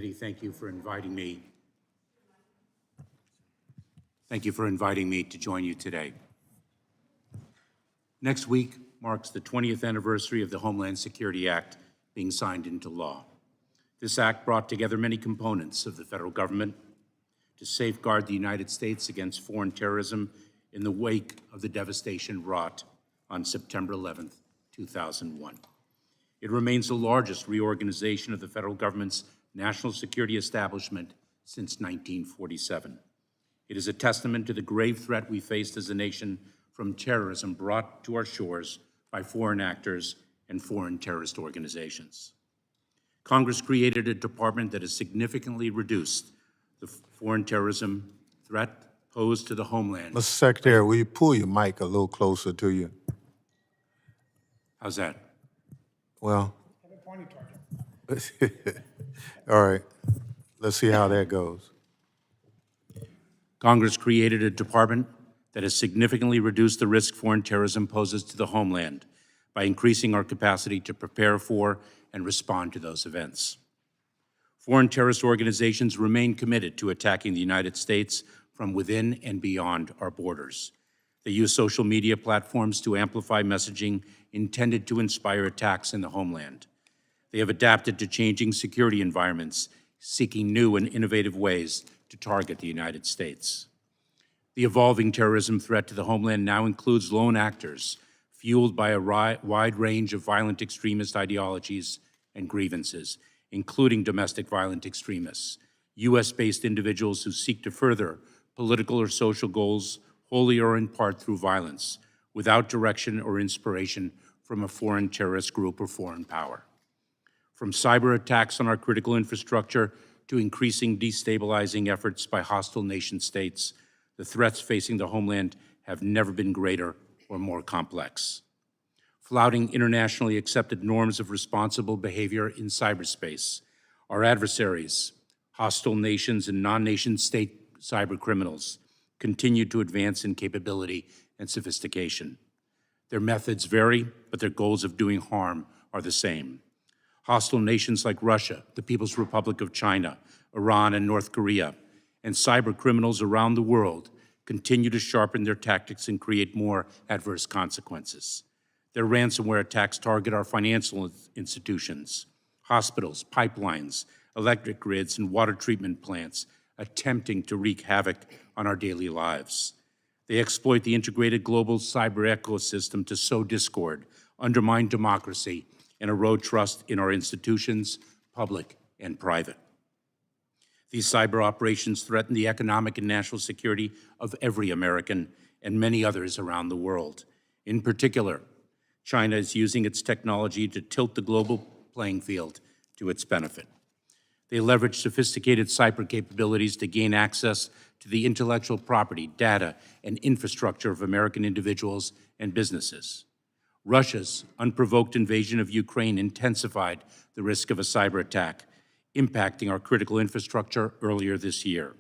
Thank you for inviting me. Thank you for inviting me to join you today. Next week marks the 20th anniversary of the Homeland Security Act being signed into law. This act brought together many components of the federal government to safeguard the United States against foreign terrorism in the wake of the devastation wrought on September 11th, 2001. It remains the largest reorganization of the federal government's national security establishment since 1947. It is a testament to the grave threat we faced as a nation from terrorism brought to our shores by foreign actors and foreign terrorist organizations. Congress created a department that has significantly reduced the foreign terrorism threat posed to the homeland. Mr. Secretary, will you pull your mic a little closer to you? How's that? Well, all right, let's see how that goes. Congress created a department that has significantly reduced the risk foreign terrorism poses to the homeland by increasing our capacity to prepare for and respond to those events. Foreign terrorist organizations remain committed to attacking the United States from within and beyond our borders. They use social media platforms to amplify messaging intended to inspire attacks in the homeland. They have adapted to changing security environments, seeking new and innovative ways to target the United States. The evolving terrorism threat to the homeland now includes lone actors, fueled by a wide range of violent extremist ideologies and grievances, including domestic violent extremists, U.S.-based individuals who seek to further political or social goals wholly or in part through violence, without direction or inspiration from a foreign terrorist group or foreign power. From cyber attacks on our critical infrastructure to increasing destabilizing efforts by hostile nation-states, the threats facing the homeland have never been greater or more complex. Flouting internationally accepted norms of responsible behavior in cyberspace, our adversaries, hostile nations and non-nation state cyber criminals, continue to advance in capability and sophistication. Their methods vary, but their goals of doing harm are the same. Hostile nations like Russia, the People's Republic of China, Iran, and North Korea, and cyber criminals around the world continue to sharpen their tactics and create more adverse consequences. Their ransomware attacks target our financial institutions, hospitals, pipelines, electric grids, and water treatment plants, attempting to wreak havoc on our daily lives. They exploit the integrated global cyber ecosystem to sow discord, undermine democracy, and erode trust in our institutions, public and private. These cyber operations threaten the economic and national security of every American and many others around the world. In particular, China is using its technology to tilt the global playing field to its benefit. They leverage sophisticated cyber capabilities to gain access to the intellectual property, data, and infrastructure of American individuals and businesses. Russia's unprovoked invasion of Ukraine intensified the risk of a cyber attack, impacting our critical infrastructure earlier this year.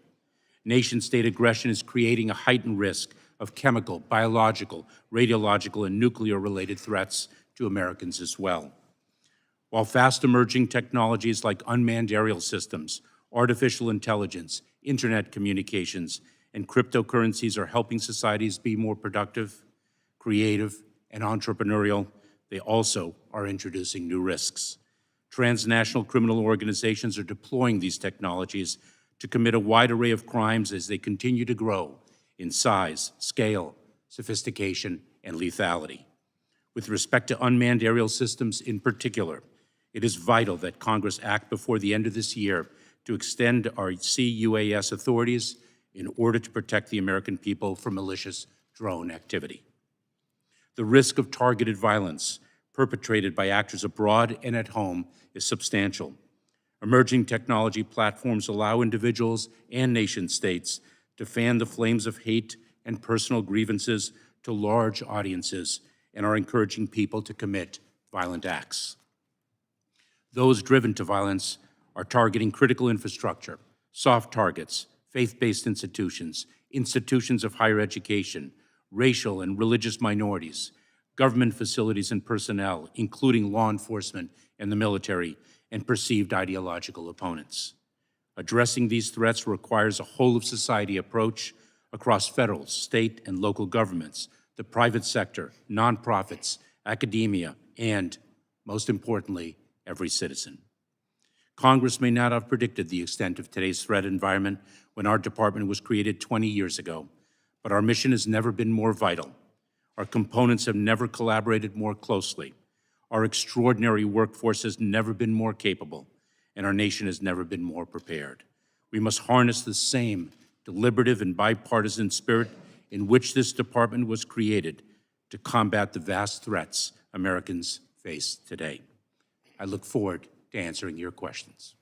Nation-state aggression is creating a heightened risk of chemical, biological, radiological, and nuclear-related threats to Americans as well. While fast-emerging technologies like unmanned aerial systems, artificial intelligence, internet communications, and cryptocurrencies are helping societies be more productive, creative, and entrepreneurial, they also are introducing new risks. Transnational criminal organizations are deploying these technologies to commit a wide array of crimes as they continue to grow in size, scale, sophistication, and lethality. With respect to unmanned aerial systems in particular, it is vital that Congress act before the end of this year to extend our CUAS authorities in order to protect the American people from malicious drone activity. The risk of targeted violence perpetrated by actors abroad and at home is substantial. Emerging technology platforms allow individuals and nation-states to fan the flames of hate and personal grievances to large audiences and are encouraging people to commit violent acts. Those driven to violence are targeting critical infrastructure, soft targets, faith-based institutions, institutions of higher education, racial and religious minorities, government facilities and personnel, including law enforcement and the military, and perceived ideological opponents. Addressing these threats requires a whole-of-society approach across federal, state, and local governments, the private sector, nonprofits, academia, and, most importantly, every citizen. Congress may not have predicted the extent of today's threat environment when our department was created 20 years ago, but our mission has never been more vital. Our components have never collaborated more closely. Our extraordinary workforce has never been more capable, and our nation has never been more prepared. We must harness the same deliberative and bipartisan spirit in which this department was created to combat the vast threats Americans face today. I look forward to answering your questions.